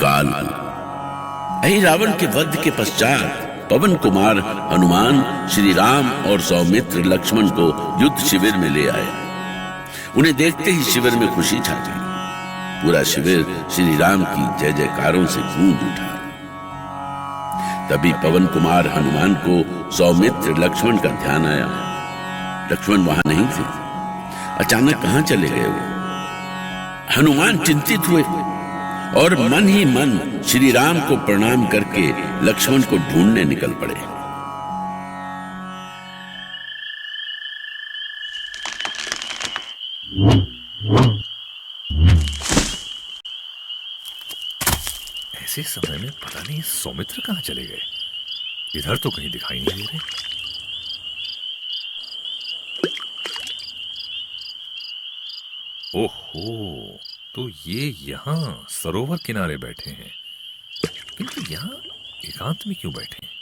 काल। अहि रावण के वध के पश्चात पवन कुमार हनुमान श्री राम और सौमित्र लक्ष्मण को युद्ध शिविर में ले आए। उन्हें देखते ही शिविर में खुशी छा गई। पूरा शिविर श्री राम की जय जयकारों से गूंज उठा। तभी पवन कुमार हनुमान को सौमित्र लक्ष्मण का ध्यान आया। लक्ष्मण वहां नहीं थे। अचानक कहां चले गए वो? हनुमान चिंतित हुए और मन ही मन श्री राम को प्रणाम करके लक्ष्मण को ढूंढने निकल पड़े। ऐसे समय में पता नहीं सौमित्र कहां चले गए। इधर तो कहीं दिखाई नहीं दे रहे। ओहो, तो ये यहां सरोवर किनारे बैठे हैं, किंतु यहां एकांत में क्यों बैठे हैं?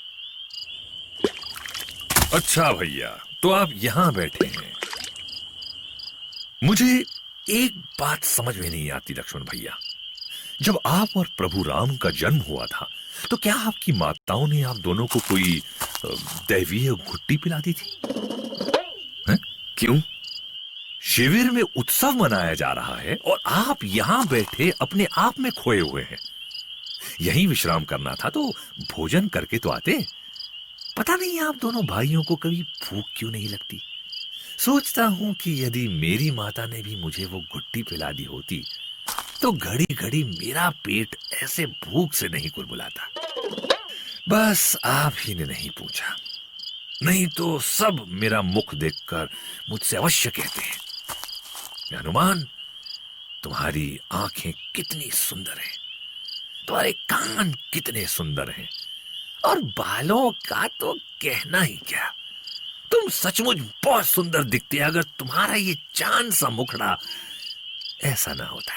अच्छा भैया, तो आप यहां बैठे हैं। मुझे एक बात समझ में नहीं आती लक्ष्मण भैया। जब आप और प्रभु राम का जन्म हुआ था तो क्या आपकी माताओं ने आप दोनों को कोई दैवीय घुट्टी पिला दी थी? है? क्यों? शिविर में उत्सव मनाया जा रहा है और आप यहां बैठे अपने आप में खोए हुए हैं। यहीं विश्राम करना था तो भोजन करके तो आते। पता नहीं आप दोनों भाइयों को कभी भूख क्यों नहीं लगती। सोचता हूं कि यदि मेरी माता ने भी मुझे वो घुट्टी पिला दी होती तो घड़ी घड़ी मेरा पेट ऐसे भूख से नहीं कुलबुलाता। बस आप ही ने नहीं पूछा, नहीं तो सब मेरा मुख देखकर मुझसे अवश्य कहते हैं, हनुमान तुम्हारी आंखें कितनी सुंदर हैं, तुम्हारे कान कितने सुंदर हैं, और बालों का तो कहना ही क्या। तुम सचमुच बहुत सुंदर दिखते अगर तुम्हारा ये चांद सा मुखड़ा ऐसा ना होता।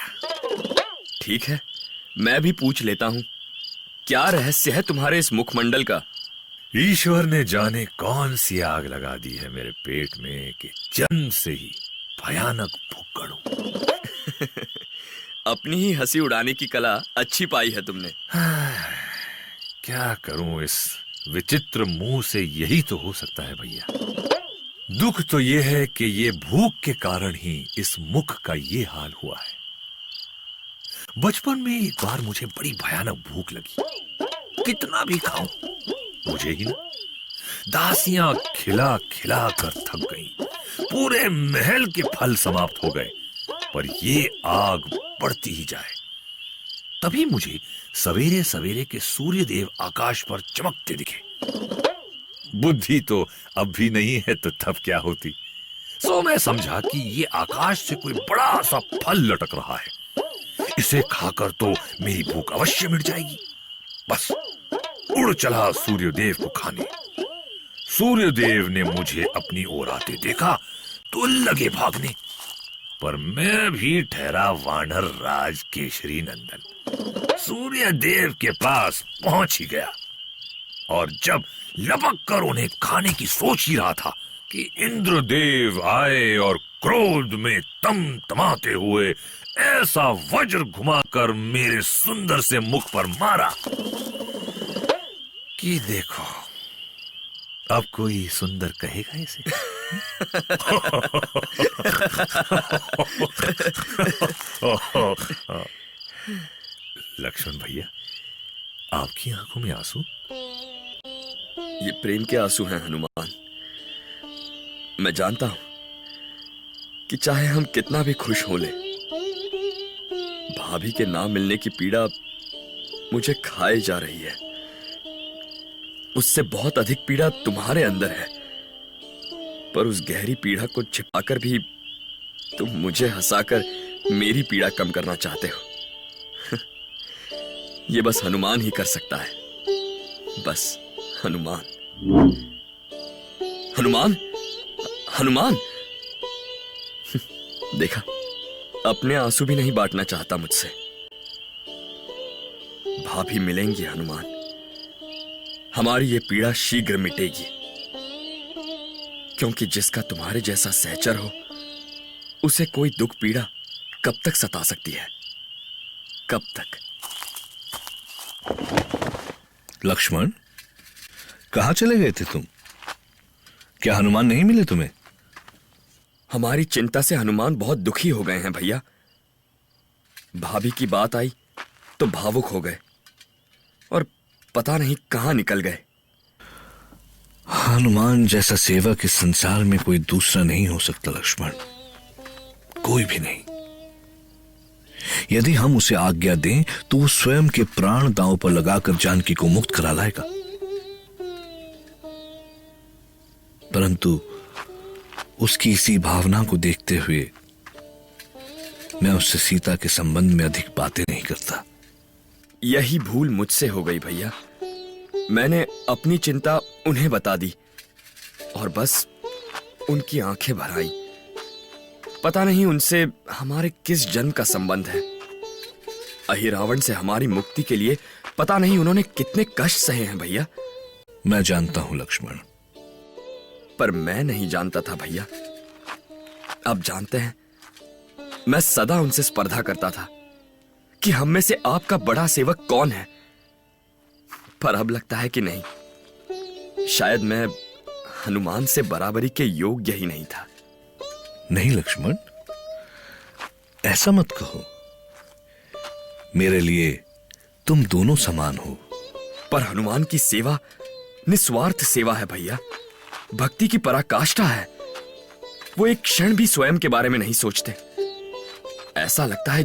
ठीक है, मैं भी पूछ लेता हूं, क्या रहस्य है तुम्हारे इस मुखमंडल का? ईश्वर ने जाने कौन सी आग लगा दी है मेरे पेट में कि जन्म से ही भयानक भुक्कड़ हूं। अपनी ही हंसी उड़ाने की कला अच्छी पाई है तुमने। क्या करूं, इस विचित्र मुंह से यही तो हो सकता है भैया। दुख तो यह है कि ये भूख के कारण ही इस मुख का ये हाल हुआ है। बचपन में एक बार मुझे बड़ी भयानक भूख लगी। कितना भी खाऊं मुझे ही ना। दासियां खिला खिला कर थक गईं। पूरे महल के फल समाप्त हो गए, पर ये आग बढ़ती ही जाए। तभी मुझे सवेरे सवेरे के सूर्यदेव आकाश पर चमकते दिखे। बुद्धि तो अब भी नहीं है तो तब क्या होती। सो मैं समझा कि ये आकाश से कोई बड़ा सा फल लटक रहा है, इसे खाकर तो मेरी भूख अवश्य मिट जाएगी। बस उड़ चला सूर्यदेव को खाने। सूर्यदेव ने मुझे अपनी ओर आते देखा तो लगे भागने, पर मैं भी ठहरा वानर राज केशरी नंदन। सूर्यदेव के पास पहुंच ही गया और जब लपक कर उन्हें खाने की सोच ही रहा था कि इंद्रदेव आए और क्रोध में तमतमाते हुए ऐसा वज्र घुमाकर मेरे सुंदर से मुख पर मारा कि देखो अब कोई सुंदर कहेगा इसे। लक्ष्मण भैया, आपकी आंखों में आंसू? ये प्रेम के आंसू हैं हनुमान। मैं जानता हूं कि चाहे हम कितना भी खुश हो ले, भाभी के ना मिलने की पीड़ा मुझे खाए जा रही है। उससे बहुत अधिक पीड़ा तुम्हारे अंदर है, पर उस गहरी पीड़ा को छिपाकर भी तुम मुझे हंसाकर मेरी पीड़ा कम करना चाहते हो। ये बस हनुमान ही कर सकता है, बस हनुमान। हनुमान, हनुमान। देखा, अपने आंसू भी नहीं बांटना चाहता मुझसे। भाभी मिलेंगी हनुमान, हमारी ये पीड़ा शीघ्र मिटेगी, क्योंकि जिसका तुम्हारे जैसा सहचर हो उसे कोई दुख पीड़ा कब तक सता सकती है? कब तक? लक्ष्मण, कहां चले गए थे तुम? क्या हनुमान नहीं मिले तुम्हें? हमारी चिंता से हनुमान बहुत दुखी हो गए हैं भैया। भाभी की बात आई तो भावुक हो गए और पता नहीं कहां निकल गए। हनुमान जैसा सेवक इस संसार में कोई दूसरा नहीं हो सकता लक्ष्मण, कोई भी नहीं। यदि हम उसे आज्ञा दें तो वो स्वयं के प्राण दांव पर लगाकर जानकी को मुक्त करा लाएगा। परंतु उसकी इसी भावना को देखते हुए मैं उससे सीता के संबंध में अधिक बातें नहीं करता। यही भूल मुझसे हो गई भैया। मैंने अपनी चिंता उन्हें बता दी और बस उनकी आंखें भर आई। पता नहीं उनसे हमारे किस जन्म का संबंध है। अहिरावण से हमारी मुक्ति के लिए पता नहीं उन्होंने कितने कष्ट सहे हैं भैया। मैं जानता हूं लक्ष्मण, पर मैं नहीं जानता था भैया। आप जानते हैं, मैं सदा उनसे स्पर्धा करता था कि हम में से आपका बड़ा सेवक कौन है। पर अब लगता है कि नहीं, शायद मैं हनुमान से बराबरी के योग्य ही नहीं था। नहीं लक्ष्मण, ऐसा मत कहो। मेरे लिए तुम दोनों समान हो। पर हनुमान की सेवा निस्वार्थ सेवा है भैया, भक्ति की पराकाष्ठा है। वो एक क्षण भी स्वयं के बारे में नहीं सोचते। ऐसा लगता है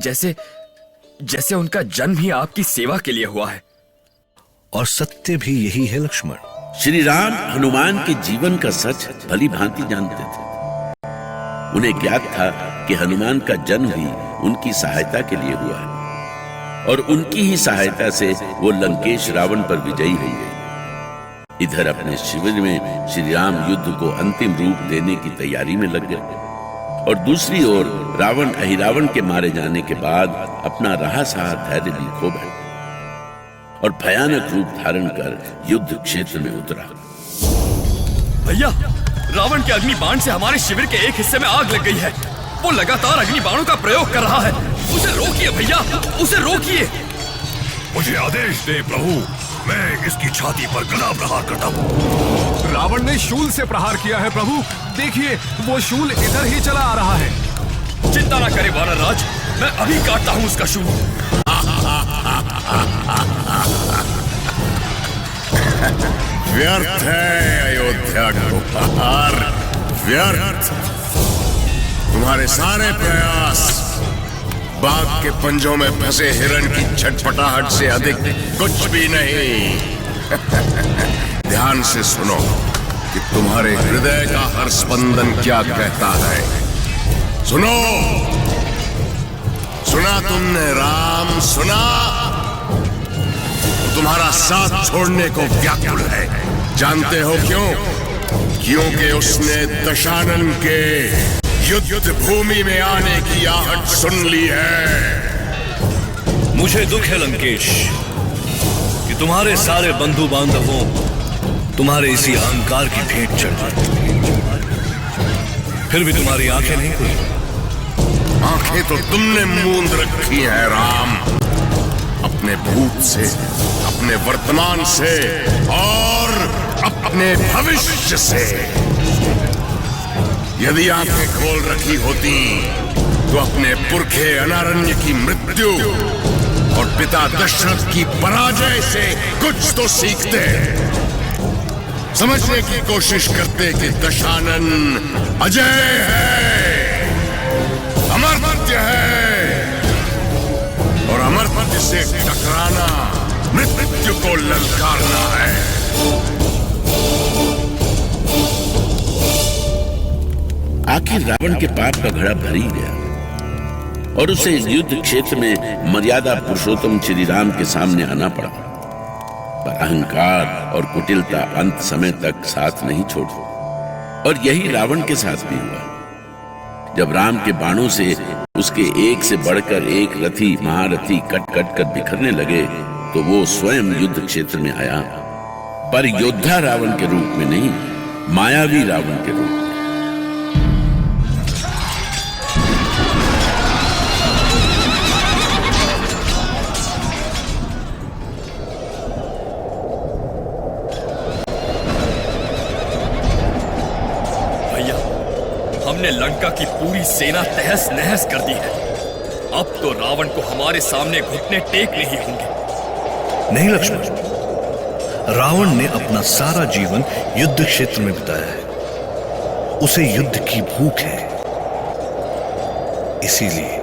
जैसे उनका जन्म ही आपकी सेवा के लिए हुआ है। और सत्य भी यही है लक्ष्मण। श्री राम हनुमान के जीवन का सच भली भांति जानते थे। उन्हें ज्ञात था कि हनुमान का जन्म ही उनकी सहायता के लिए हुआ है और उनकी ही सहायता से वो लंकेश रावण पर विजयी हुए गए। इधर अपने शिविर में श्री राम युद्ध को अंतिम रूप देने की तैयारी में लग गए और दूसरी ओर रावण अहिरावण के मारे जाने के बाद अपना रहा सहा धैर्य भी खो बैठा और भयानक रूप धारण कर युद्ध क्षेत्र में उतरा। भैया, रावण के अग्नि बाण से हमारे शिविर के एक हिस्से में आग लग गई है। वो लगातार अग्नि बाणों का प्रयोग कर रहा है। उसे रोकिए भैया, उसे रोकिए। मुझे आदेश दे प्रभु, मैं इसकी छाती पर गदा प्रहार करता हूँ। रावण ने शूल से प्रहार किया है प्रभु। देखिए, वो शूल इधर ही चला आ रहा है। चिंता ना करे वानर राज, मैं अभी काटता हूँ उसका शूल। व्यर्थ है अयोध्या का उपहार, व्यर्थ। तुम्हारे सारे प्रयास बाघ के पंजों में फंसे हिरण की छटपटाहट से अधिक कुछ भी नहीं। ध्यान से सुनो कि तुम्हारे हृदय का हर स्पंदन क्या कहता है। सुनो, सुना तुमने राम, सुना? तुम्हारा साथ छोड़ने को व्याकुल है। जानते हो क्यों? क्योंकि उसने दशानन के युद्ध भूमि में आने की आहट सुन ली है। मुझे दुख है लंकेश कि तुम्हारे सारे बंधु बांधवों तुम्हारे इसी अहंकार की भेंट चढ़ गई। फिर भी तुम्हारी आंखें नहीं खुली। आंखें तो तुमने मूंद रखी हैं राम, अपने भूत से, अपने वर्तमान से और अपने भविष्य से। यदि आंखें खोल रखी होती तो अपने पुरखे अनारण्य की मृत्यु और पिता दशरथ की पराजय से कुछ तो सीखते, समझने की कोशिश करते कि दशानन अजय है, अमर्त्य है और अमर्त्य से टकराना मृत्यु को ललकारना है। आखिर रावण के पाप का घड़ा भर ही गया और उसे युद्ध क्षेत्र में मर्यादा पुरुषोत्तम श्री राम के सामने आना पड़ा। पर अहंकार और कुटिलता अंत समय तक साथ नहीं छोड़ी और यही रावण के साथ भी हुआ। जब राम के बाणों से उसके एक से बढ़कर एक रथी महारथी कट कट कर बिखरने लगे तो वो स्वयं युद्ध क्षेत्र में आया, पर योद्धा रावण के रूप में नहीं, मायावी रावण के रूप में। हमने लंका की पूरी सेना तहस नहस कर दी है। अब तो रावण को हमारे सामने घुटने टेकने ही होंगे। नहीं लक्ष्मण, रावण ने अपना सारा जीवन युद्ध क्षेत्र में बिताया है। उसे युद्ध की भूख है, इसीलिए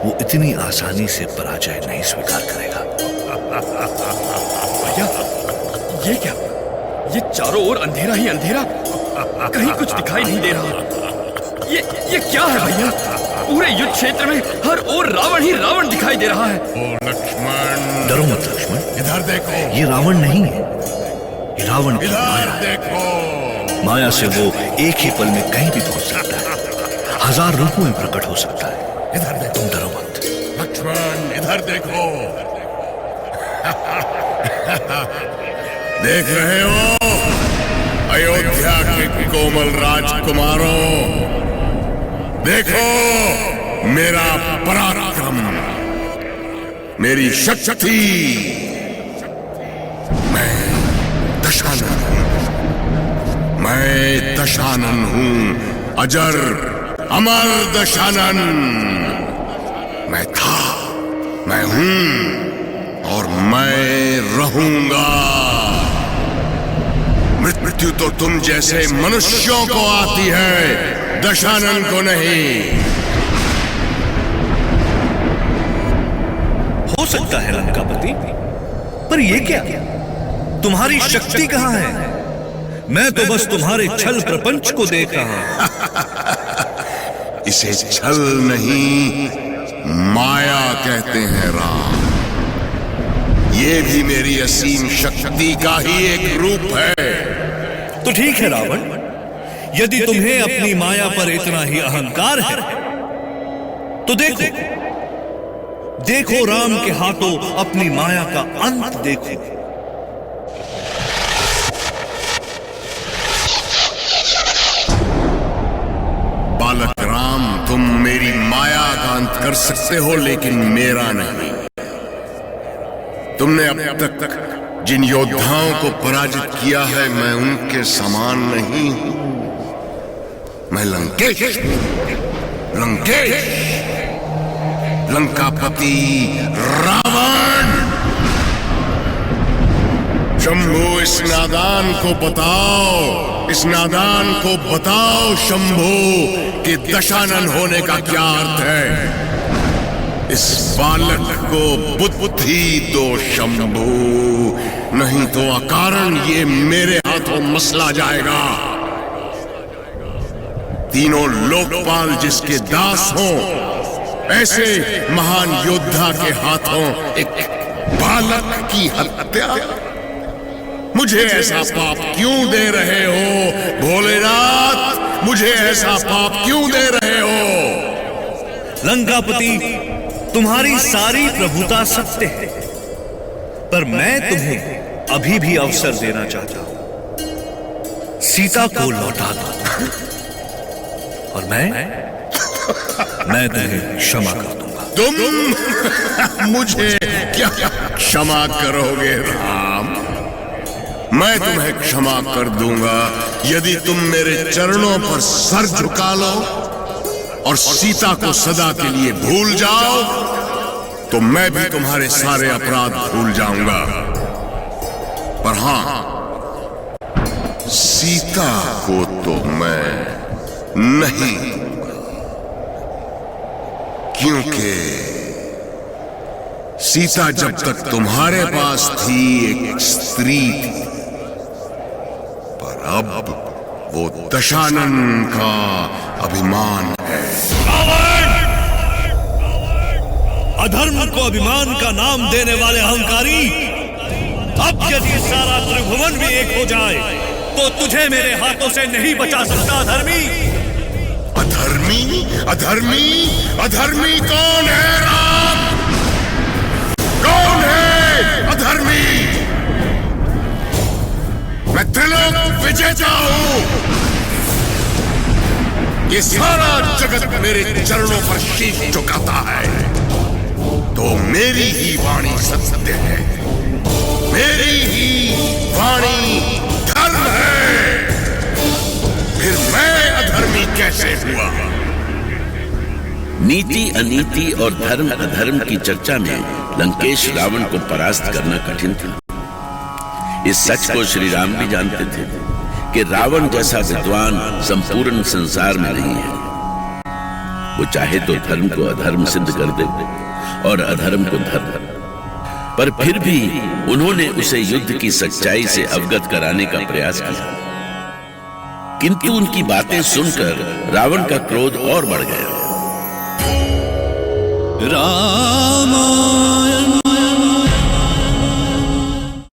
वो इतनी आसानी से पराजय नहीं स्वीकार करेगा। भैया, ये क्या? ये चारों ओर अंधेरा ही अंधेरा, कहीं कुछ दिखाई नहीं दे रहा। ये क्या है भैया? पूरे युद्ध क्षेत्र में हर ओर रावण ही रावण दिखाई दे रहा है। ओ लक्ष्मण, डरो मत लक्ष्मण, इधर देखो। ये रावण नहीं है, ये रावण की माया इधर है। देखो। माया से वो एक ही पल में कहीं भी पहुंच सकता है, 1000 रूपों में प्रकट हो सकता है। इधर देखो। तुम डरो मत। लक्ष्मण, इधर देखो। देख रहे हो अयोध्या के कोमल राजकुमारों, देखो मेरा पराक्रम, मेरी शक्ति। मैं दशानन हूं, मैं दशानन हूं, अजर अमर दशानन। मैं था, मैं हूं और मैं रहूंगा। मृत्यु तो तुम जैसे मनुष्यों को आती है, दशानन को नहीं। हो सकता है लंकापति, पर ये क्या? तुम्हारी शक्ति कहां है? मैं तो बस तुम्हारे छल प्रपंच को देख रहा हूं। इसे छल नहीं, माया कहते हैं राम। ये भी मेरी असीम शक्ति का ही एक रूप है। तो ठीक है रावण, यदि तुम्हें अपनी माया पर इतना ही अहंकार है, तो देखो, देखो राम के हाथों अपनी माया का अंत देखो। बालक राम, तुम मेरी माया का अंत कर सकते हो, लेकिन मेरा नहीं। तुमने अब तक जिन योद्धाओं को पराजित किया है, मैं उनके समान नहीं हूं। मैं लंकेश, लंकेश, लंकापति रावण। शंभु, इस नादान को बताओ, इस नादान को बताओ शंभु, कि दशानन होने का क्या अर्थ है। इस बालक को बुद्धि दो शंभु, नहीं तो अकारण ये मेरे हाथों मसला जाएगा। तीनों लोकपाल जिसके दास हों, ऐसे महान योद्धा के हाथों एक बालक की हत्या। मुझे ऐसा पाप क्यों दे रहे हो भोलेनाथ? मुझे ऐसा पाप क्यों दे रहे हो? लंकापति, तुम्हारी सारी प्रभुता सत्य है, पर मैं तुम्हें अभी भी अवसर देना चाहता हूं। सीता को लौटा दो और मैं तुम्हें क्षमा कर दूंगा। तुम मुझे क्या क्षमा करोगे राम? मैं तुम्हें क्षमा कर दूंगा यदि तुम मेरे चरणों पर सर झुका लो और सीता को सदा के लिए भूल जाओ, तो मैं भी तुम्हारे सारे अपराध भूल जाऊंगा। पर हां, सीता को तो मैं नहीं, क्योंकि सीता जब तक तुम्हारे पास थी एक स्त्री थी, पर अब वो दशानन का अभिमान है। अधर्म को अभिमान का नाम देने वाले अहंकारी, अब यदि सारा त्रिभुवन भी एक हो जाए तो तुझे मेरे हाथों से नहीं बचा सकता अधर्मी। अधर्मी? अधर्मी? अधर्मी कौन है राम? कौन है अधर्मी? मैं त्रिलोक विजेता हूं। ये सारा जगत मेरे चरणों पर शीश झुकाता है, तो मेरी ही वाणी सत्य है, मेरी ही वाणी धर्म है। फिर मैं अधर्मी कैसे हुआ? नीति अनीति और धर्म अधर्म की चर्चा में लंकेश रावण को परास्त करना कठिन था। इस सच को श्री राम भी जानते थे कि रावण जैसा विद्वान संपूर्ण संसार में नहीं है। वो चाहे तो धर्म को अधर्म सिद्ध कर दे और अधर्म को धर्म, पर फिर भी उन्होंने उसे युद्ध की सच्चाई से अवगत कराने का प्रयास किया। किंतु उनकी बातें सुनकर रावण का क्रोध और बढ़ गया। राम